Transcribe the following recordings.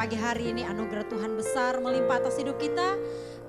pagi hari ini anugerah Tuhan besar melimpah atas hidup kita.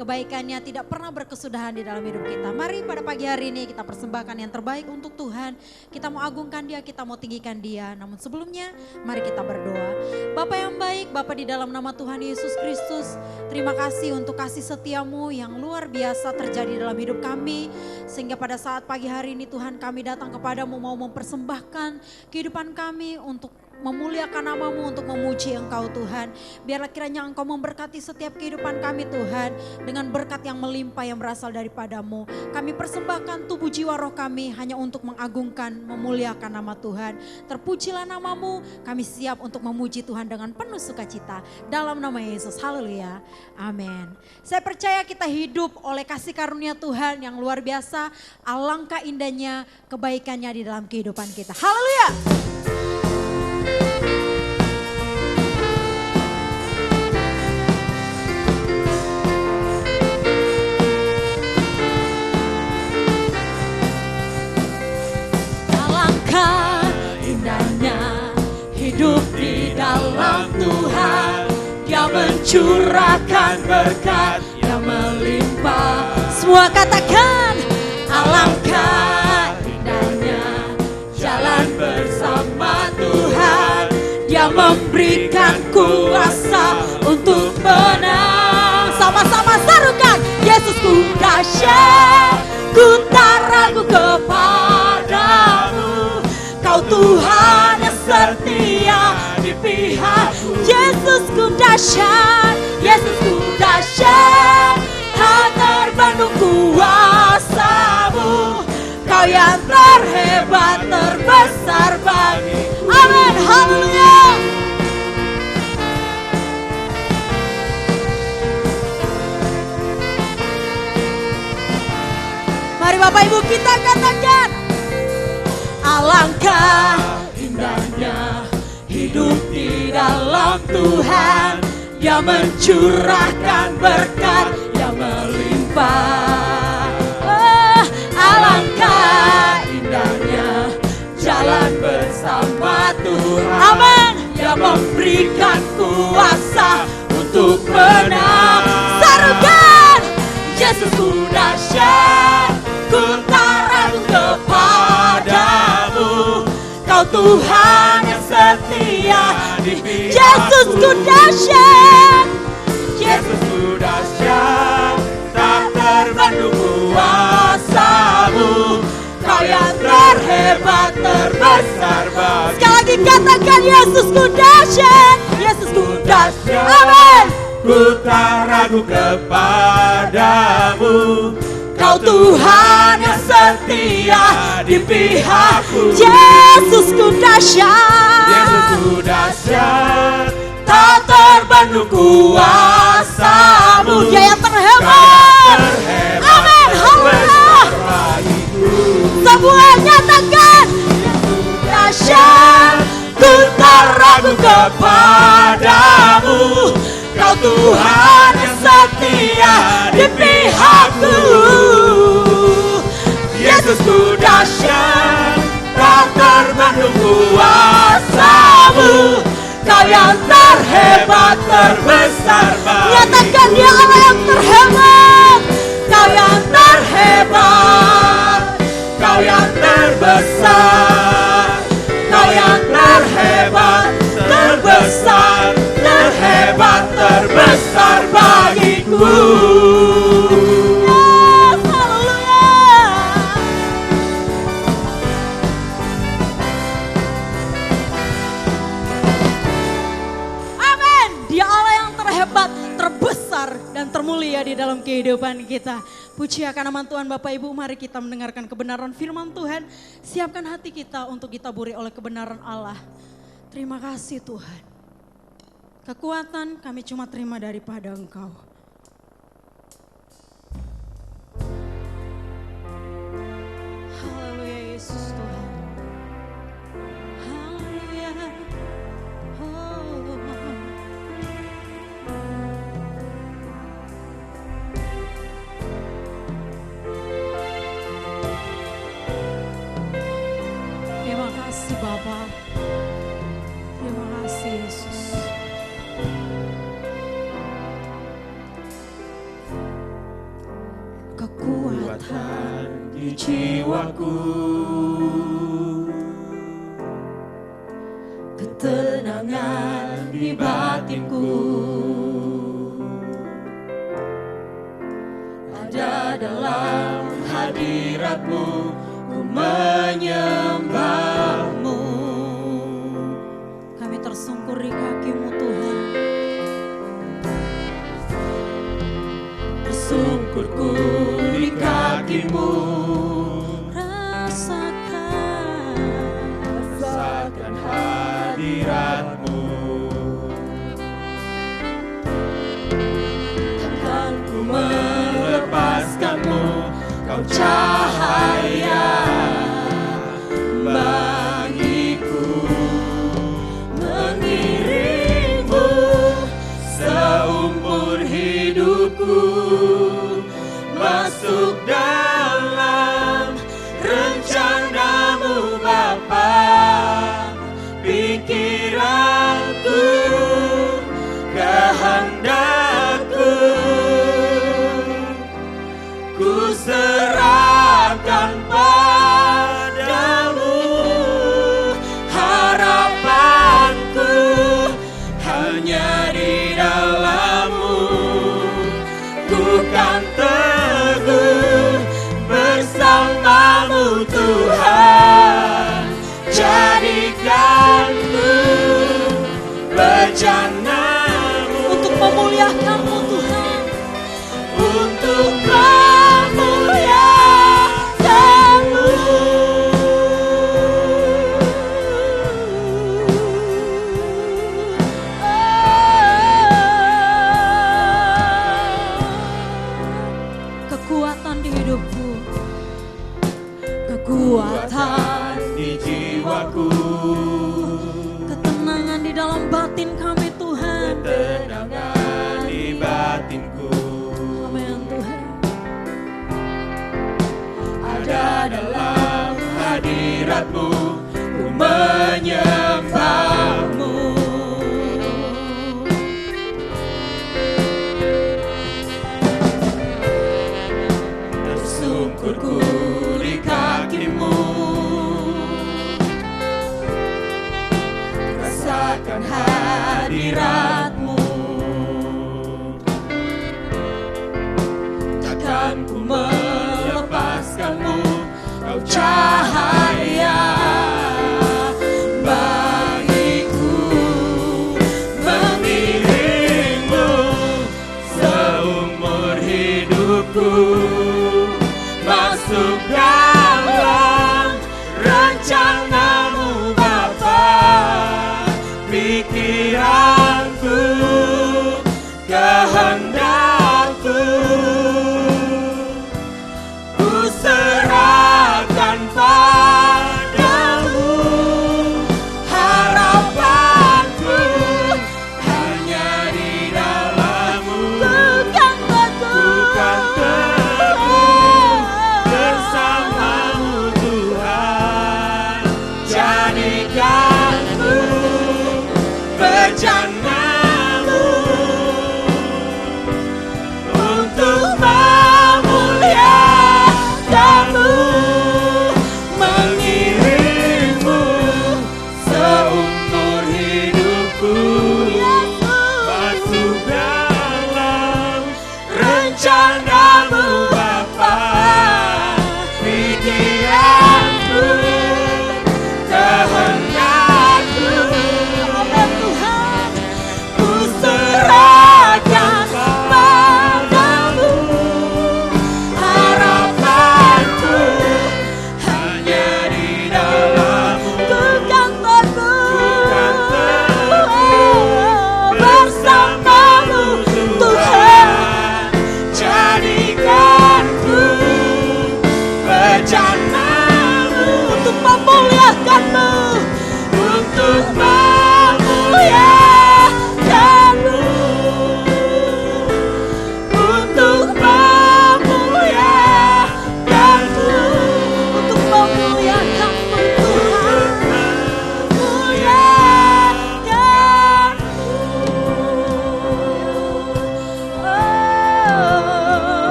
Kebaikannya tidak pernah berkesudahan di dalam hidup kita. Mari pada pagi hari ini kita persembahkan yang terbaik untuk Tuhan. Kita mau agungkan Dia, kita mau tinggikan Dia. Namun sebelumnya mari kita berdoa. Bapa yang baik, Bapa di dalam nama Tuhan Yesus Kristus, terima kasih untuk kasih setiamu yang luar biasa terjadi dalam hidup kami. Sehingga pada saat pagi hari ini Tuhan, kami datang kepadamu mau mempersembahkan kehidupan kami untuk memuliakan namamu, untuk memuji Engkau Tuhan. Biarlah kiranya Engkau memberkati setiap kehidupan kami Tuhan, dengan berkat yang melimpah yang berasal daripadamu. Kami persembahkan tubuh jiwa roh kami hanya untuk mengagungkan, memuliakan nama Tuhan. Terpujilah namamu, kami siap untuk memuji Tuhan dengan penuh sukacita. Dalam nama Yesus, haleluya, amin. Saya percaya kita hidup oleh kasih karunia Tuhan yang luar biasa. Alangkah indahnya kebaikannya di dalam kehidupan kita. Haleluya. Hidup di dalam Tuhan, Dia mencurahkan berkat yang melimpah. Semua katakan, alangkah indahnya jalan bersama Tuhan. Dia memberikan kuasa untuk menang. Sama-sama sarukan, Yesusku dahsyat, ku tak ragu kepadamu. Kau Tuhan yang setia di pihakku. Yesusku dahsyat, Yesusku dahsyat, tak terbanding kuasamu. Kau yang terhebat, terbesar bagi. Amin, haleluya. Mari Bapak Ibu kita katakan, alangkah indahnya hidup di dalam Tuhan. Dia mencurahkan berkat yang melimpah. Alangkah indahnya jalan bersama Tuhan. amin. Dia memberikan kuasa untuk menang. Sarukan, Yesusku dahsyat, ku tak ragu kepadamu. Kau Tuhan yang setia di pihakku. Yesusku dahsyat, Yesusku dahsyat, tak terbanding kuasamu. Kau yang terhebat, terbesar bagi. sekali lagi katakan, Yesusku dahsyat, Yesusku dahsyat, amin. ku tak ragu kepadamu. Kau Tuhan yang setia di pihakku. Yesusku dahsyat, Yesusku dahsyat, tak terbanding kuasamu. Dia yang terhebat, amin, haleluya. Semua nyatakan, Dahsyat, ku tak ragu kepadamu. Kau Tuhan yang setia di pihakku. Yesusku dahsyat, tak terbanding kuasamu. Kau yang terhebat, terbesar bagi. nyatakan Dia Allah yang terhebat. Kau yang terhebat, Kau yang terbesar, Kau yang terhebat, terbesar, terhebat, terbesar bagiku. Yes, haleluya. Amin. Dia Allah yang terhebat, terbesar, dan termulia di dalam kehidupan kita. Puji akan nama Tuhan. Bapak Ibu, mari kita mendengarkan kebenaran firman Tuhan. Siapkan hati kita untuk ditaburi oleh kebenaran Allah. Terima kasih Tuhan. Kekuatan kami cuma terima daripada Engkau. Haleluya Yesus Tuhan. Haleluya. Oh. Terima kasih Bapa. Terima kasih Yesus. kekuatan di jiwaku, ketenangan di batinku. Ada dalam hadirat-Mu, ku menyembah-Mu. Kami tersungkur di kaki-Mu Tuhan. Tersungkurku di kaki-Mu, rasakan hadirat-Mu. Takkan ku melepaskan-Mu, Kau cahaya bagiku. Mengiring-Mu seumur hidupku, masuk dalam rencana-Mu Bapa. Pikiranku, kehendakku, ku serahkan padamu. Harapanku hanya di dalam-Mu, ku kan teguh bersama-Mu Tuhan. Jadikanku bejana-Mu Untuk memuliakan-Mu Tuhan. untuk memuliakan-Mu. Kekuatan di hidupku, kekuatan, Di jiwaku, ketenangan di dalam batin kami Tuhan. ketenangan di batinku. Amin Tuhan. Ada dalam hadirat-Mu, ku menyembah-Mu. Tersungkurku di kaki-Mu, rasakan hadirat-Mu. Takkan ku melepaskan-Mu, Kau cahaya bagiku. Mengiring-Mu seumur hidupku, masuk dalam rencana-Mu Bapa. Pikiranku, kehendakku, ku serahkan padamu. Harapanku hanya di dalam-Mu, ku kan teguh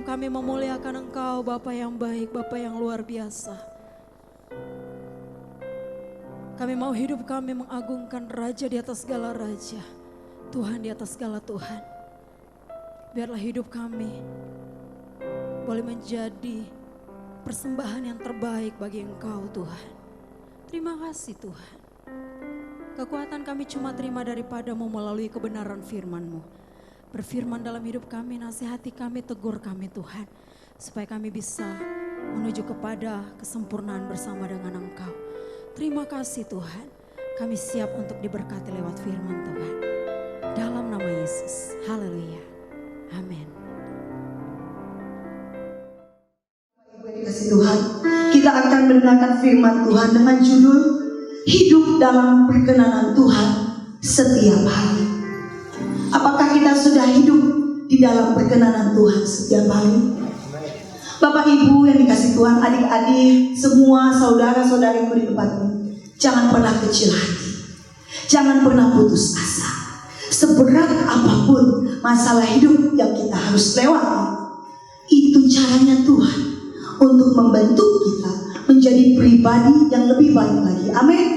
hidup kami memuliakan Engkau, Bapa yang baik, Bapa yang luar biasa. Kami mau hidup kami mengagungkan Raja di atas segala Raja, Tuhan di atas segala Tuhan. Biarlah hidup kami boleh menjadi persembahan yang terbaik bagi Engkau Tuhan. Terima kasih Tuhan. Kekuatan kami cuma terima daripada-Mu melalui kebenaran firman-Mu. Berfirman dalam hidup kami, nasihati kami, tegur kami Tuhan. Supaya kami bisa menuju kepada kesempurnaan bersama dengan Engkau. Terima kasih Tuhan. Kami siap untuk diberkati lewat firman Tuhan. Dalam nama Yesus. Haleluya. Amin. Kasih Tuhan, kita akan mendengarkan firman Tuhan dengan judul Hidup dalam Perkenanan Tuhan Setiap Hari. Apakah kita sudah hidup di dalam perkenanan Tuhan setiap hari? Bapak Ibu yang dikasih Tuhan, adik-adik, semua saudara-saudariku di tempat ini, jangan pernah kecil hati, jangan pernah putus asa. Seberat apapun masalah hidup yang kita harus lewati, itu caranya Tuhan untuk membentuk kita menjadi pribadi yang lebih baik lagi. Amin.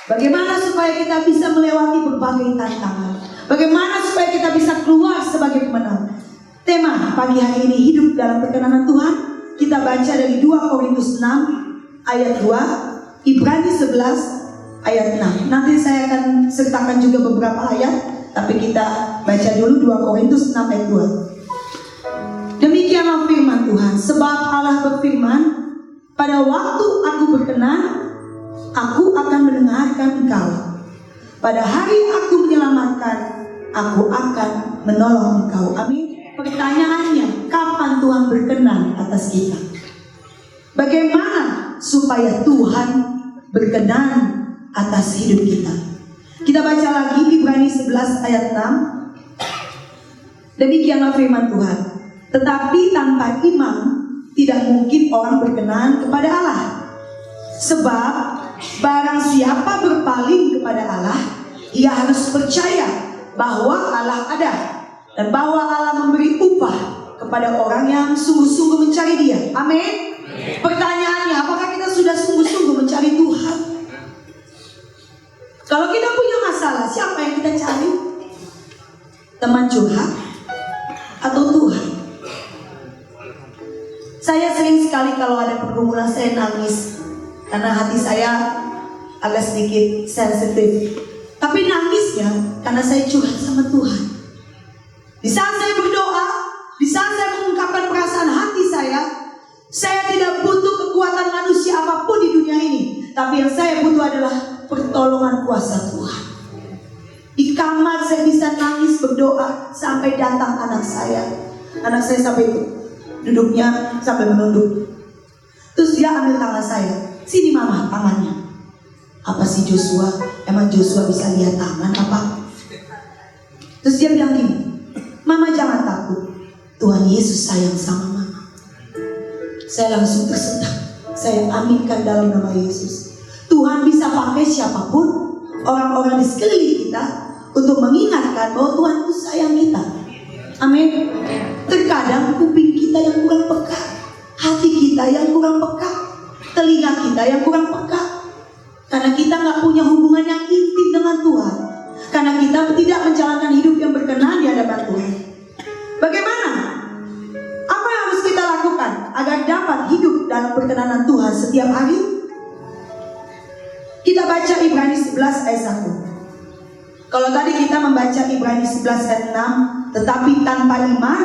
Bagaimana supaya kita bisa melewati berbagai tantangan? Bagaimana supaya kita bisa keluar sebagai pemenang? Tema pagi hari ini hidup dalam perkenanan Tuhan. Kita baca dari 2 Korintus 6 ayat 2, Ibrani 11 ayat 6. Nanti saya akan sertakan juga beberapa ayat, tapi kita baca dulu 2 Korintus 6 ayat 2. Demikianlah firman Tuhan, sebab Allah berfirman, pada waktu aku berkenan, aku akan mendengarkan engkau. Pada hari aku menyelamatkan, aku akan menolong engkau. Amin. Pertanyaannya, kapan Tuhan berkenan atas kita? Bagaimana supaya Tuhan berkenan atas hidup kita? Kita baca lagi Ibrani 11 ayat 6. Demikianlah firman Tuhan. Tetapi tanpa iman tidak mungkin orang berkenan kepada Allah. Sebab barang siapa berpaling kepada Allah, ia harus percaya bahwa Allah ada dan bahwa Allah memberi upah kepada orang yang sungguh-sungguh mencari Dia. Amin. Pertanyaannya, apakah kita sudah sungguh-sungguh mencari Tuhan? Kalau kita punya masalah, siapa yang kita cari? Teman curhat atau Tuhan? Saya sering sekali kalau ada pergumulan saya nangis karena hati saya agak sedikit sensitif. Tapi nangisnya karena saya curhat sama Tuhan. Di saat saya berdoa, di saat saya mengungkapkan perasaan hati saya tidak butuh kekuatan manusia apapun di dunia ini. Tapi yang saya butuh adalah pertolongan kuasa Tuhan. Di kamar saya bisa nangis berdoa sampai datang anak saya. Anak saya sampai itu duduknya sampai menunduk. Terus dia ambil tangan saya. Sini mama, tangannya. Apa sih Joshua? Emang Joshua bisa lihat tangan apa? Terus dia bilang gini, mama jangan takut, Tuhan Yesus sayang sama mama. Saya langsung tersentak. Saya aminkan dalam nama Yesus. Tuhan bisa pakai siapapun, orang-orang di sekeliling kita, untuk mengingatkan bahwa Tuhan itu sayang kita. Amin. Terkadang kuping kita yang kurang peka, hati kita yang kurang peka, telinga kita yang kurang peka. Karena kita gak punya hubungan yang intim dengan Tuhan. Karena kita tidak menjalankan hidup yang berkenan di hadapan Tuhan. Bagaimana? Apa yang harus kita lakukan agar dapat hidup dalam perkenanan Tuhan setiap hari? Kita baca Ibrani 11 ayat 1. Kalau tadi kita membaca Ibrani 11 ayat 6, tetapi tanpa iman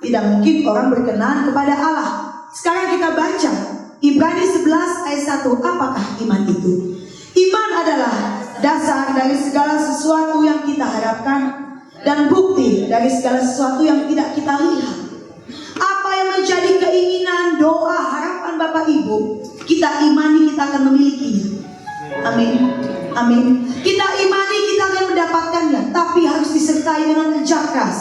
tidak mungkin orang berkenan kepada Allah. Sekarang kita baca Ibrani 11 ayat 1. Apakah iman itu? Iman adalah dasar dari segala sesuatu yang kita harapkan dan bukti dari segala sesuatu yang tidak kita lihat. Apa yang menjadi keinginan, doa, harapan Bapak Ibu, kita imani kita akan memilikinya. Amin. Amin. Kita imani kita akan mendapatkannya, tapi harus disertai dengan kerja keras.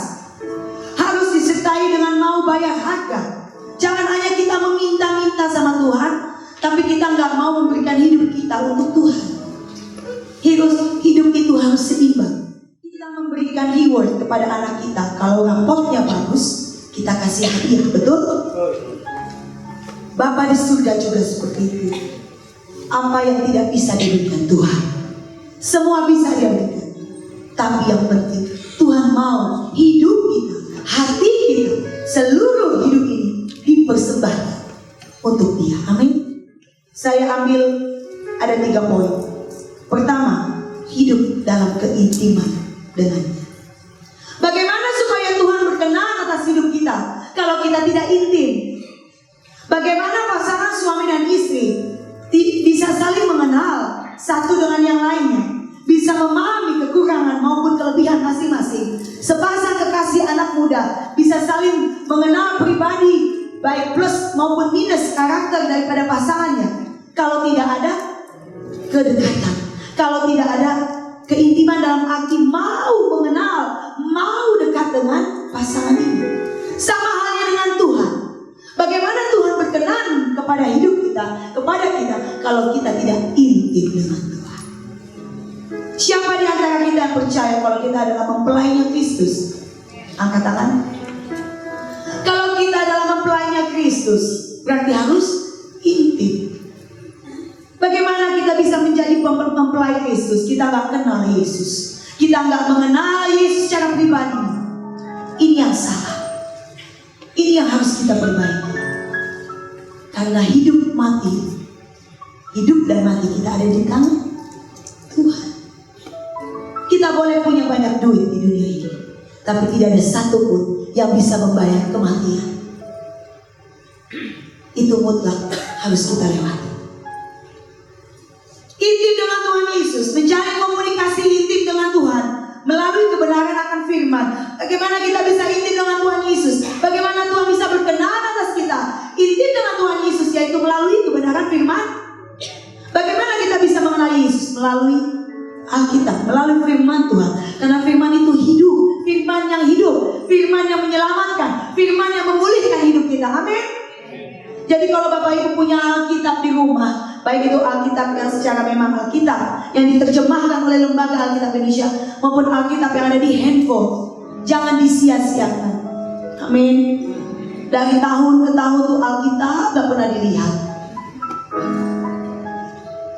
Harus disertai dengan mau bayar harga. Jangan hanya kita meminta-minta sama Tuhan, tapi kita nggak mau memberikan hidup kita untuk Tuhan. Hidup itu harus seimbang. Kita memberikan reward kepada anak kita. Kalau rapotnya bagus, kita kasih hadiah, betul? Bapa di surga juga seperti itu. Apa yang tidak bisa diberikan Tuhan, semua bisa Dia berikan. Tapi yang penting Tuhan mau hidup kita, hati kita, seluruh hidup ini dipersembahkan untuk Dia. Amin. Saya ambil ada 3 poin. Pertama, hidup dalam keintiman dengannya. Bagaimana supaya Tuhan berkenan atas hidup kita kalau kita tidak intim? Bagaimana pasangan suami dan istri bisa saling mengenal satu dengan yang lainnya, bisa memahami kekurangan maupun kelebihan masing-masing. Sepasang kekasih anak muda bisa saling mengenal pribadi, baik plus maupun minus karakter daripada pasangannya. Kalau tidak ada kedekatan, kalau tidak ada keintiman dalam arti mau mengenal, mau dekat dengan pasangan ini. Sama halnya dengan Tuhan. Bagaimana Tuhan berkenan kepada hidup kita, kepada kita, kalau kita tidak intim dengan Tuhan? Siapa di antara kita yang percaya kalau kita adalah mempelainya Kristus? Angkat tangan. Kalau kita adalah mempelainya Kristus, berarti harus intim. Bagaimana kita bisa menjadi mempelai Kristus? Kita nggak kenal Yesus, kita nggak mengenal Yesus secara pribadi. Ini yang salah. Ini yang harus kita perbaiki. Karena hidup dan mati kita ada di tangan Tuhan. Kita boleh punya banyak duit di dunia ini, tapi tidak ada satupun yang bisa membayar kematian. Itu mutlak harus kita lewati. Intim dengan Tuhan Yesus, mencari komunikasi intim dengan Tuhan melalui kebenaran akan firman. Bagaimana kita bisa intim dengan Tuhan Yesus? Bagaimana Tuhan bisa berkenan atas kita? Intim dengan Tuhan Yesus yaitu melalui kebenaran firman. Bagaimana kita bisa mengenal Yesus? Melalui Alkitab, melalui firman Tuhan. Karena firman itu hidup, firman yang hidup, firman yang menyelamatkan, firman yang memulihkan hidup kita. Amin. Jadi kalau Bapak Ibu punya Alkitab di rumah, baik itu Alkitab yang secara memang Alkitab yang diterjemahkan oleh Lembaga Alkitab Indonesia maupun Alkitab yang ada di handphone, jangan disia-siakan. Amin. Dari tahun ke tahun tuh Alkitab gak pernah dilihat.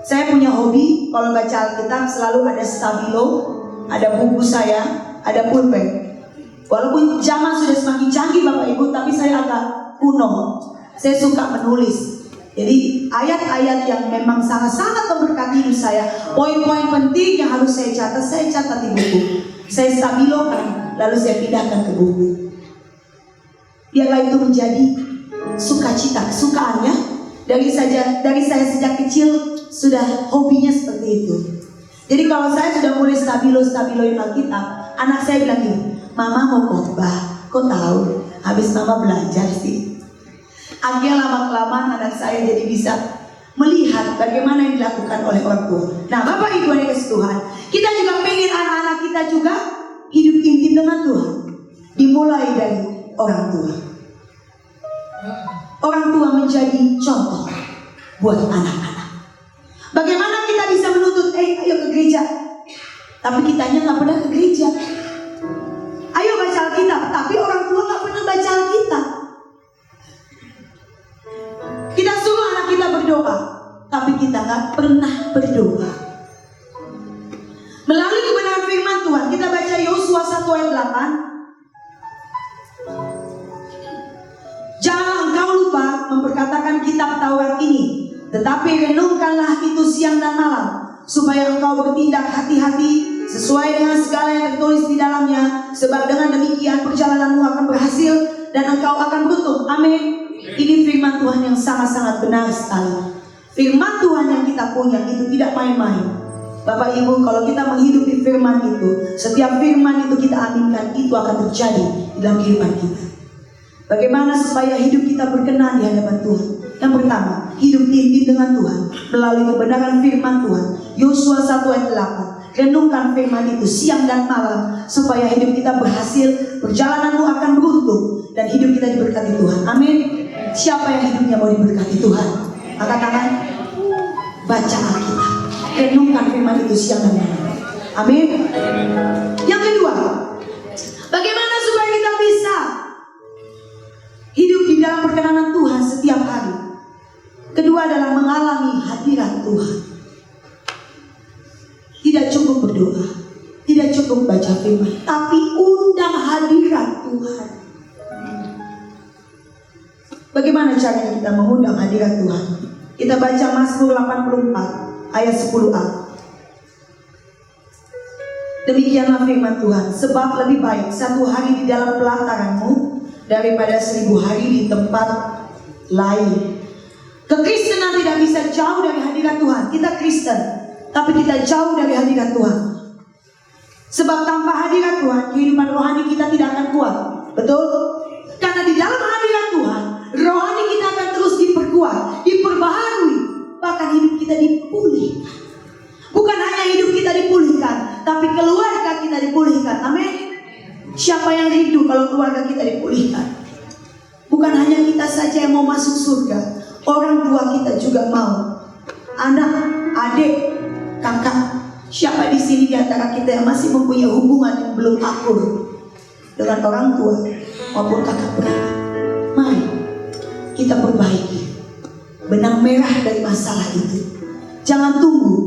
Saya punya hobi kalau baca Alkitab selalu ada stabilo, ada buku saya, ada pulpen. Walaupun zaman sudah semakin canggih Bapak Ibu, tapi saya agak kuno. Saya suka menulis. Jadi ayat-ayat yang memang sangat-sangat memberkati hidup saya, poin-poin penting yang harus saya catat di buku. Saya stabilokan, lalu saya pindahkan ke buku. Biarlah itu menjadi sukacita, kesukaannya. Dari saya sejak kecil sudah hobinya seperti itu. Jadi kalau saya sudah mulai stabiloin Alkitab, anak saya bilang gini, Mama mau khotbah, kok tahu? Habis Mama belajar sih. Akhirnya lama-kelamaan anak saya jadi bisa melihat bagaimana yang dilakukan oleh orang tua. Nah Bapak Ibu yang dikasihi Tuhan, kita juga pengen anak-anak kita juga hidup intim dengan Tuhan. Dimulai dari orang tua. Orang tua menjadi contoh buat anak-anak. Bagaimana kita bisa menuntut, ayo ke gereja, tapi kitanya gak pernah ke gereja. Ayo baca Alkitab, tapi orang tua gak pernah baca Alkitab. Kita suruh anak kita berdoa, tapi kita gak pernah berdoa. Melalui kebenaran firman Tuhan, kita baca Yosua 1 ayat 8. Jangan engkau lupa memperkatakan kitab Taurat ini, tetapi renungkanlah itu siang dan malam, supaya engkau bertindak hati-hati sesuai dengan segala yang tertulis di dalamnya. Sebab dengan demikian perjalananmu akan berhasil dan engkau akan beruntung. Amin. Ini firman Tuhan yang sangat-sangat benar sekali. Firman Tuhan yang kita punya itu tidak main-main. Bapak Ibu, kalau kita menghidupi firman itu, setiap firman itu kita aminkan, itu akan terjadi di dalam kehidupan kita. Bagaimana supaya hidup kita berkenan di hadapan Tuhan? Yang pertama, hidup intim dengan Tuhan melalui kebenaran firman Tuhan. Yosua 1 ayat 8. Renungkan firman itu siang dan malam, supaya hidup kita berhasil, perjalananmu akan beruntung, dan hidup kita diberkati Tuhan. Amin. Siapa yang hidupnya mau diberkati Tuhan? Angkat tangan. Baca Alkitab, renungkan firman itu siang dan malam. Amin. Yang kedua, bagaimana supaya kita bisa mengundang perkenanan Tuhan setiap hari. Kedua adalah mengalami hadirat Tuhan. Tidak cukup berdoa, tidak cukup baca firman, tapi undang hadirat Tuhan. Bagaimana caranya kita mengundang hadirat Tuhan? Kita baca Mazmur 84 ayat 10a. Demikianlah firman Tuhan, sebab lebih baik 1 hari di dalam pelataranmu daripada 1000 hari di tempat lain. Kekristenan tidak bisa jauh dari hadirat Tuhan. Kita Kristen, tapi kita jauh dari hadirat Tuhan. Sebab tanpa hadirat Tuhan, kehidupan rohani kita tidak akan kuat. Betul? Karena di dalam hadirat Tuhan, rohani kita akan terus diperkuat, diperbaharui, bahkan hidup kita dipulihkan. Bukan hanya hidup kita dipulihkan, tapi keluarga kita dipulihkan. Amin. Siapa yang rindu kalau keluarga kita dipulihkan? Bukan hanya kita saja yang mau masuk surga, orang tua kita juga mau. Anak, adik, kakak, siapa di sini di antara kita yang masih mempunyai hubungan yang belum akur dengan orang tua maupun kakak beradik? Mari kita perbaiki benang merah dari masalah itu. Jangan tunggu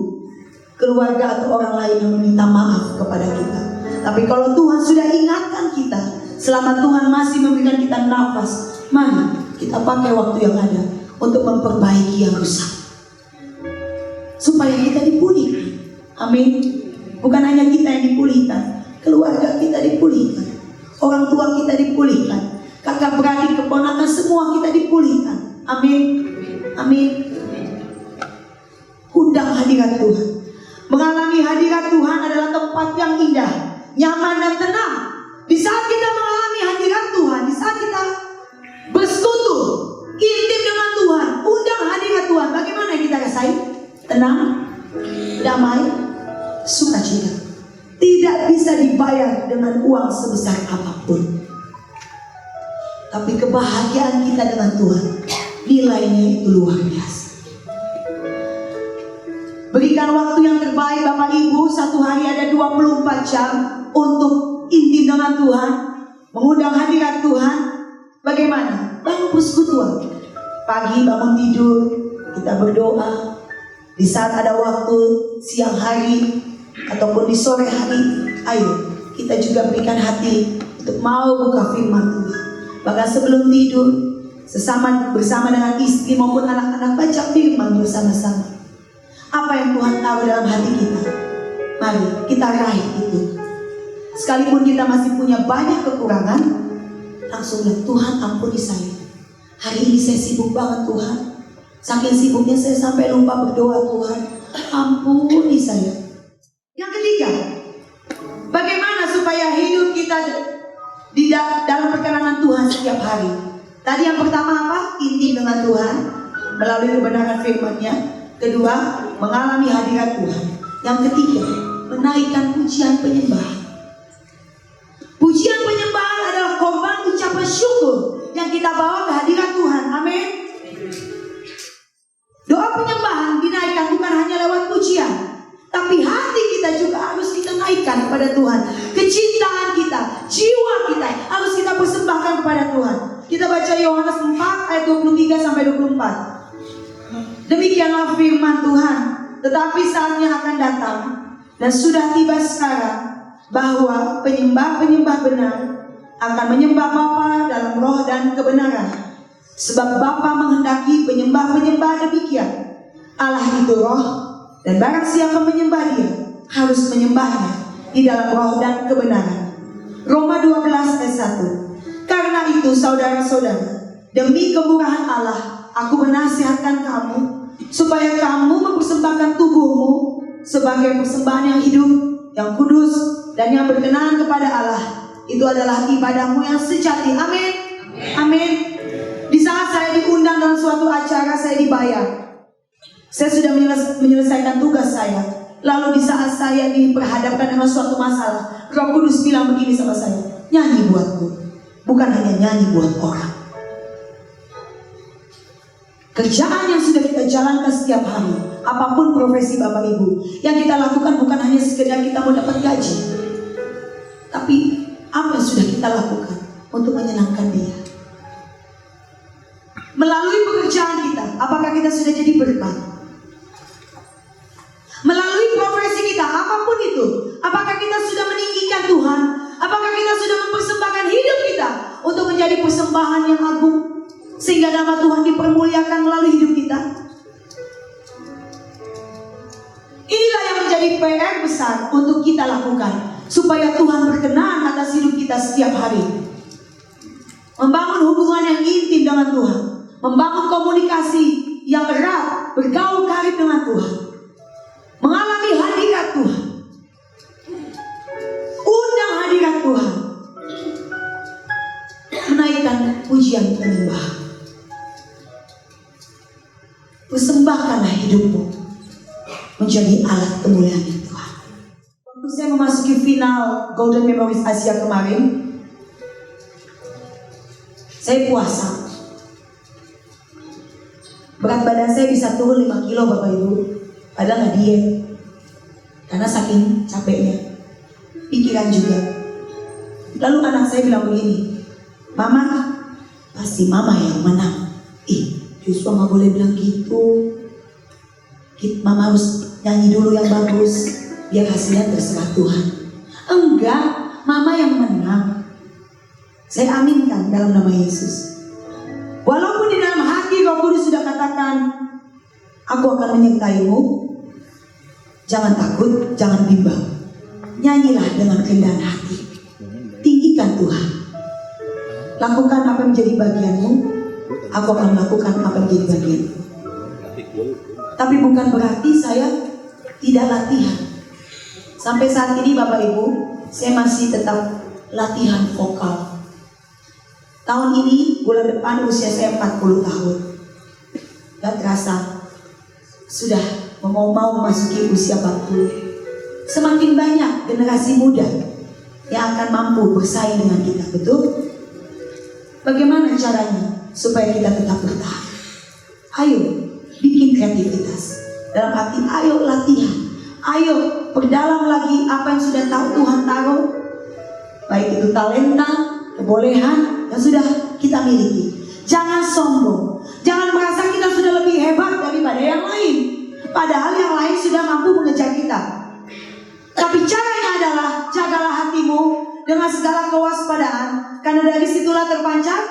keluarga atau orang lain yang meminta maaf kepada kita. Tapi kalau Tuhan sudah ingatkan kita, selama Tuhan masih memberikan kita nafas, mari kita pakai waktu yang ada untuk memperbaiki yang rusak, supaya kita dipulihkan. Amin. Bukan hanya kita yang dipulihkan, keluarga kita dipulihkan, orang tua kita dipulihkan, kakak beradik, keponakan, semua kita dipulihkan. Amin. Amin. Undang hadirat Tuhan. Mengalami hadirat Tuhan adalah tempat yang indah, nyaman dan tenang. Di saat kita mengalami hadirat Tuhan, di saat kita bersekutu intim dengan Tuhan, undang hadirat Tuhan, bagaimana yang kita rasain? Tenang, damai, sukacita. Tidak bisa dibayar dengan uang sebesar apapun. Tapi kebahagiaan kita dengan Tuhan, nilainya itu luar biasa. Berikan waktu yang terbaik Bapak Ibu, satu hari ada 24 jam untuk intim dengan Tuhan, mengundang hadirat Tuhan. Bagaimana? Bangun persekutuan. Pagi bangun tidur, kita berdoa. Di saat ada waktu siang hari ataupun di sore hari, ayo kita juga berikan hati untuk mau buka firman Tuhan. Bahkan sebelum tidur, bersama dengan istri maupun anak-anak, baca firman bersama-sama. Apa yang Tuhan taruh dalam hati kita, mari kita raih itu. Sekalipun kita masih punya banyak kekurangan, langsung bilang, Tuhan ampuni saya. Hari ini saya sibuk banget Tuhan. Saking sibuknya saya sampai lupa berdoa, Tuhan ampuni saya. Yang ketiga, bagaimana supaya hidup kita dalam perkenanan Tuhan setiap hari. Tadi yang pertama apa? Intim dengan Tuhan melalui kebenaran firman-Nya. Kedua, mengalami hadirat Tuhan. Yang ketiga, menaikkan pujian penyembahan. Pujian penyembahan adalah korban ucapan syukur yang kita bawa ke hadirat Tuhan. Amin. Doa penyembahan dinaikkan bukan hanya lewat pujian, tapi hati kita juga harus kita naikkan kepada Tuhan. Kecintaan kita, jiwa kita harus kita persembahkan kepada Tuhan. Kita baca Yohanes 4 ayat 23 sampai 24. Demikianlah firman Tuhan, tetapi saatnya akan datang dan sudah tiba sekarang, bahwa penyembah-penyembah benar akan menyembah Bapa dalam roh dan kebenaran. Sebab Bapa menghendaki penyembah-penyembah demikian. Allah itu roh, dan barang siapa menyembah Dia harus menyembahnya di dalam roh dan kebenaran. Roma 12 ayat 1. Karena itu saudara-saudara, demi kemurahan Allah, aku menasihatkan kamu supaya kamu mempersembahkan tubuhmu sebagai persembahan yang hidup, yang kudus, dan yang berkenan kepada Allah. Itu adalah ibadahmu yang sejati. Amin. Amin. Di saat saya diundang dalam suatu acara, saya dibayar. Saya sudah menyelesaikan tugas saya. Lalu di saat saya diperhadapkan dengan suatu masalah, Roh Kudus bilang begini sama saya, nyanyi buatku, bukan hanya nyanyi buat orang. Kerjaan yang sudah kita jalankan setiap hari, apapun profesi Bapak Ibu, yang kita lakukan bukan hanya sekedar kita mau dapat gaji, tapi apa yang sudah kita lakukan untuk menyenangkan Dia. apakah kita sudah jadi berkat? Melalui profesi kita, apapun itu, apakah kita sudah meninggikan Tuhan? Apakah kita sudah mempersembahkan hidup kita untuk menjadi persembahan yang agung, sehingga nama Tuhan dipermuliakan melalui hidup kita? Inilah yang menjadi PR besar untuk kita lakukan, supaya Tuhan berkenan atas hidup kita setiap hari. Membangun hubungan yang intim dengan Tuhan, membangun komunikasi yang erat, bergaul karib dengan Tuhan, mengalami hadirat Tuhan, undang hadirat Tuhan, menaikkan pujian penyembahan. Persembahkanlah hidupmu menjadi alat kemuliaan Tuhan. Waktu saya memasuki final Golden Memories Asia kemarin, saya puasa. Berat badan saya bisa turun 5 kilo Bapak Ibu. Padahal gak diet, karena saking capeknya, pikiran juga. Lalu anak saya bilang begini, Mama, pasti Mama yang menang. Justru gak boleh bilang gitu. Mama harus nyanyi dulu yang bagus, biar hasilnya terserah Tuhan. Enggak, Mama yang menang. Saya aminkan dalam nama Yesus. Walaupun di dalam hati Roh Kudus sudah katakan, aku akan menyertaimu, jangan takut, jangan bimbang. Nyanyilah dengan kerendahan hati. Tinggikan Tuhan. Lakukan apa yang menjadi bagianmu, aku akan melakukan apa yang menjadi bagianmu. Tapi bukan berarti saya tidak latihan. Sampai saat ini Bapak Ibu, saya masih tetap latihan vokal. Tahun ini, bulan depan usia saya 40 tahun. Gak terasa, sudah mau memasuki usia 40. Semakin banyak generasi muda yang akan mampu bersaing dengan kita, betul? Bagaimana caranya supaya kita tetap bertahan? Ayo, bikin kreativitas. Dalam arti, ayo latihan. Ayo, perdalam lagi apa yang sudah tahu Tuhan taruh. Baik itu talenta, kebolehan yang sudah kita miliki. Jangan sombong. Jangan merasa kita sudah lebih hebat daripada yang lain, padahal yang lain sudah mampu mengejar kita. Tapi caranya adalah jagalah hatimu dengan segala kewaspadaan, karena dari situlah terpancar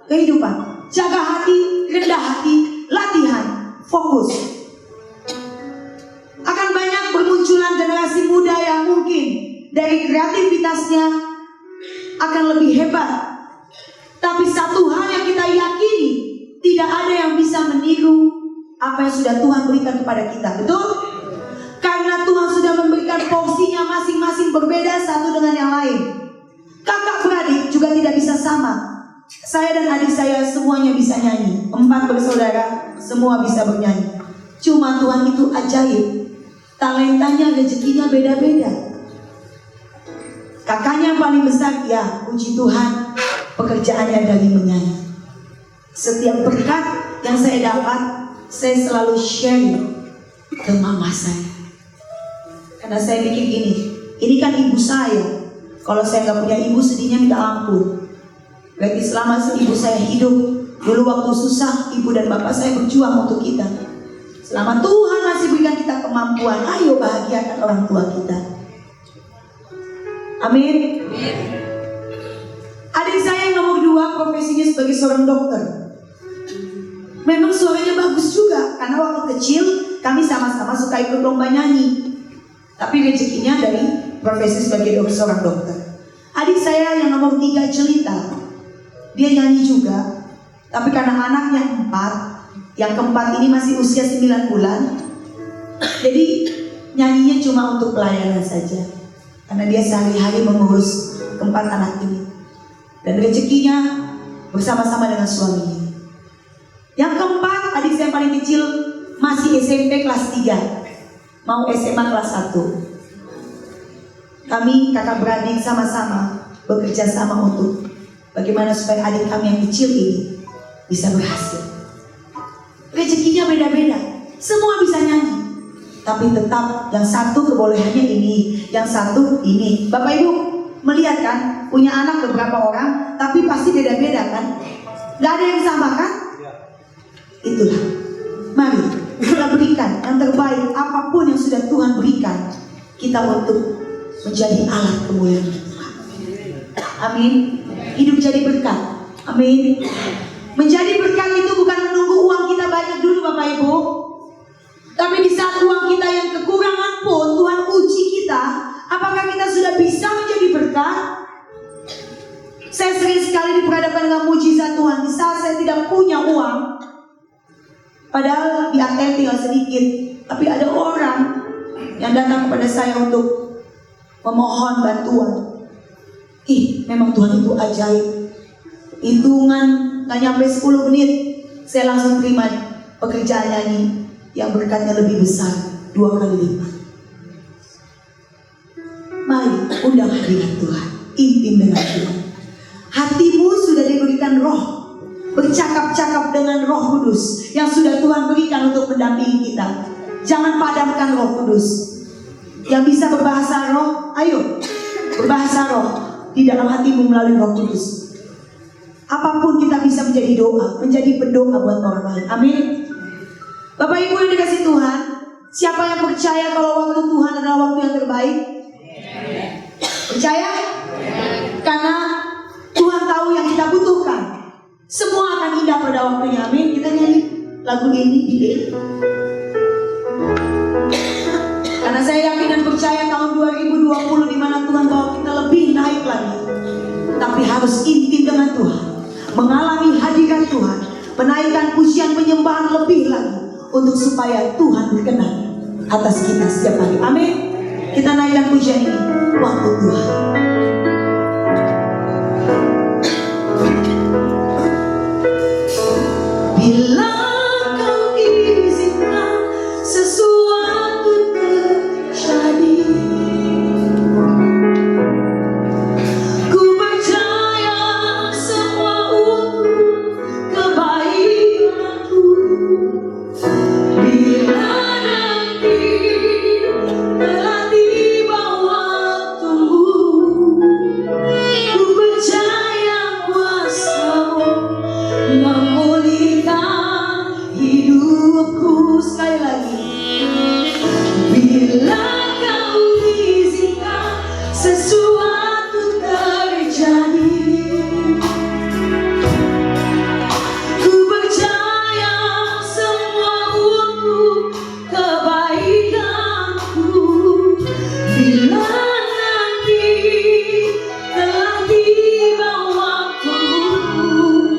kehidupan. Jaga hati, rendah hati, latihan, fokus. Akan banyak bermunculan generasi muda yang mungkin dari kreativitasnya akan lebih hebat. Tapi satu hal yang kita yakini, tidak ada yang bisa meniru apa yang sudah Tuhan berikan kepada kita, betul? Karena Tuhan sudah memberikan porsinya masing-masing berbeda satu dengan yang lain. Kakak beradik juga tidak bisa sama. Saya dan adik saya semuanya bisa nyanyi. 4 bersaudara, semua bisa bernyanyi. Cuma Tuhan itu ajaib. Talentanya, rezekinya beda-beda. Kakaknya yang paling besar, ya puji Tuhan, pekerjaannya dari menyanyi. Setiap berkat yang saya dapat, saya selalu share ke mama saya. Karena saya pikir gini, ini kan ibu saya. Kalau saya nggak punya ibu, sedihnya minta ampun. Berarti selama ibu saya hidup, dulu waktu susah, ibu dan bapak saya berjuang untuk kita. Selama Tuhan masih berikan kita kemampuan, ayo bahagiakan orang tua kita. Amin. Adik saya yang nomor 2 profesinya sebagai seorang dokter. Memang suaranya bagus juga, karena waktu kecil kami sama-sama suka ikut lomba nyanyi. Tapi rezekinya dari profesi sebagai seorang dokter. Adik saya yang nomor 3 Jelita, dia nyanyi juga. Tapi karena anaknya 4, yang keempat ini masih usia 9 bulan, jadi nyanyinya cuma untuk pelayanan saja. Karena dia sehari-hari mengurus keempat anak ini. Dan rezekinya bersama-sama dengan suaminya. Yang keempat, adik saya yang paling kecil masih SMP kelas 3, mau SMA kelas 1. Kami kakak beradik sama-sama bekerja sama untuk bagaimana supaya adik kami yang kecil ini bisa berhasil. Rezekinya beda-beda, semua bisa nyanyi, tapi tetap yang satu kebolehannya ini, yang satu ini. Bapak Ibu melihat kan, punya anak beberapa orang, tapi pasti beda-beda kan? Gak ada yang sama kan? Itulah Mari kita berikan yang terbaik, apapun yang sudah Tuhan berikan kita untuk menjadi alat kemuliaan Tuhan. Amin. Hidup jadi berkat. Amin. Menjadi berkat itu bukan menunggu uang kita banyak dulu Bapak Ibu, tapi di saat uang kita yang kekurangan pun Tuhan uji kita, apakah kita sudah bisa menjadi berkat. Saya sering sekali diperhadapkan dengan mujizat Tuhan. Di saat saya tidak punya uang, padahal di ATM tinggal sedikit, tapi ada orang yang datang kepada saya untuk memohon bantuan. Memang Tuhan itu ajaib. Hitungan gak nyampe 10 menit saya langsung terima pekerjaannya ini yang berkatnya lebih besar 2 kali lipat. Mari undang hadirat Tuhan, intim dengan Tuhan. Hatimu sudah diberikan roh, bercakap-cakap dengan Roh Kudus yang sudah Tuhan berikan untuk mendampingi kita. Jangan padamkan Roh Kudus. Yang bisa berbahasa roh, ayo berbahasa roh di dalam hatimu melalui Roh Kudus. Apapun kita bisa menjadi doa, menjadi pendoa buat orang lain. Amin. Bapak Ibu yang dikasih Tuhan, siapa yang percaya kalau waktu Tuhan adalah waktu yang terbaik? Percaya? Karena Tuhan tahu yang kita butuhkan. Semua akan indah pada waktunya. Amin. Kita nyanyi lagu ini di karena saya yakin dan percaya tahun 2020 di mana Tuhan bawa kita lebih naik lagi. Tapi harus intim dengan Tuhan, mengalami hadirat Tuhan, menaikkan pujian penyembahan lebih lagi untuk supaya Tuhan berkenan atas kita setiap hari. Amin. Kita naikkan pujian ini waktu Tuhan. Bila kau izinkan sesuatu terjadi, ku percaya semua untuk kebaikanku. Bila nanti telah tiba waktumu, ku percaya kuasa-Mu memulihkan hidupku. Sekali lagi, bila kau izinkan sesuatu terjadi, ku percaya semua untuk kebaikanku. Bila nanti telah tiba waktumu,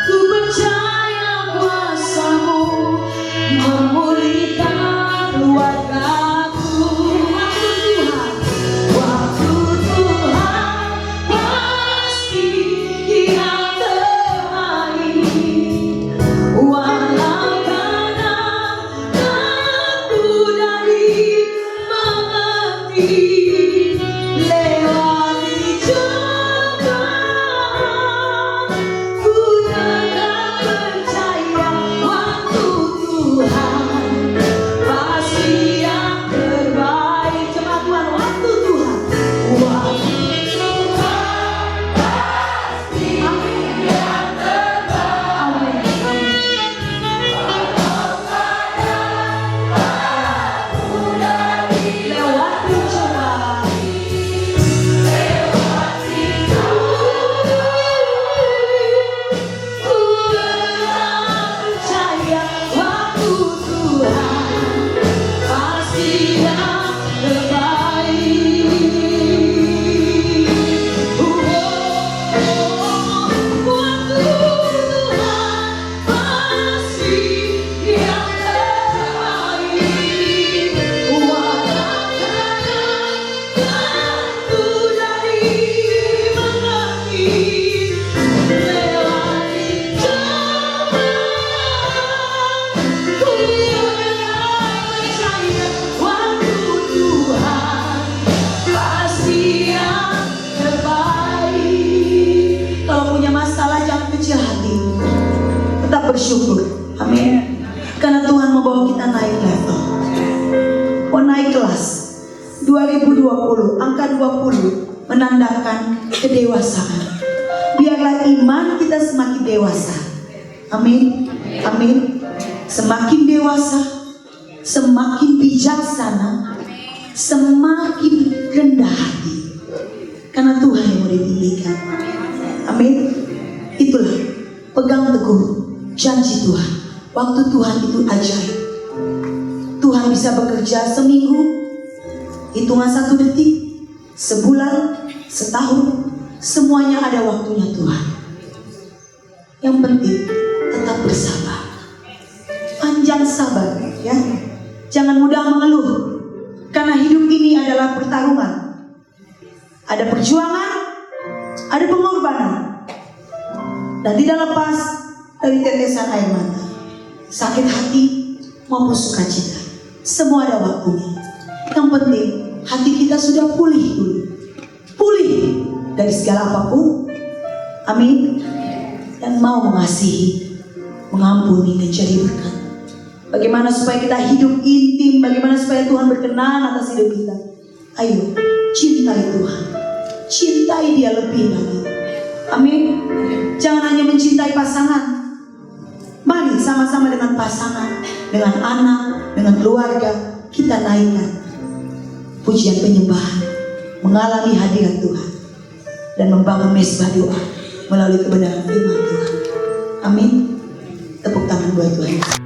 ku percaya kuasa-Mu memulihkan keluargaku. Waktu Tuhan pasti yang terbaik. Walau kadang aku dari mengerti, lewati cobaan, ku tetap percaya waktu Tuhan pasti yang terbaik. Coba Tuhan, waktu Tuhan, waktu Tuhan pasti yang terbaik. Lewati cobaan, ku tetap percaya waktu Tuhan pasti yang terbaik. Waktu Tuhan pasti yang terbaik. Walau kadang aku dari mengerti, lewati cobaan, ku tetap percaya waktu Tuhan pasti yang terbaik. Kalau punya masalah jangan kecil hati, tetap bersyukur. Amin. Karena Tuhan membawa kita naik level, naik kelas. 2020, angka 20 menandakan kedewasaan. Biarlah iman kita semakin dewasa. Amin. Amin. semakin dewasa, semakin bijaksana, semakin rendah hati. Karena Tuhan yang mau ditinggikan. Amin. Itulah, pegang teguh janji Tuhan. Waktu Tuhan itu ajaib. Tuhan bisa bekerja seminggu, hitungan 1 detik, sebulan, setahun, semuanya ada waktunya Tuhan. Yang penting tetap bersabar, panjang sabar, ya. Jangan mudah mengeluh, karena hidup ini adalah pertarungan. Ada perjuangan, ada pengorbanan, dan tidak lepas dari tetesan air mata, sakit hati maupun sukacita. Semua ada waktunya. Yang penting hati kita sudah pulih dulu, pulih dari segala apapun. Amin. Dan mau mengasihi, mengampuni, dan jadi berkat. Bagaimana supaya kita hidup intim, bagaimana supaya Tuhan berkenan atas hidup kita. Ayo, cintai Tuhan, cintai Dia lebih lagi. Amin. Jangan hanya mencintai pasangan. Mari sama-sama dengan pasangan, dengan anak, dengan keluarga, kita naikkan pujian penyembahan, mengalami hadirat Tuhan, dan membangun mesbah doa melalui kebenaran firman Tuhan. Amin. Tepuk tangan buat Tuhan.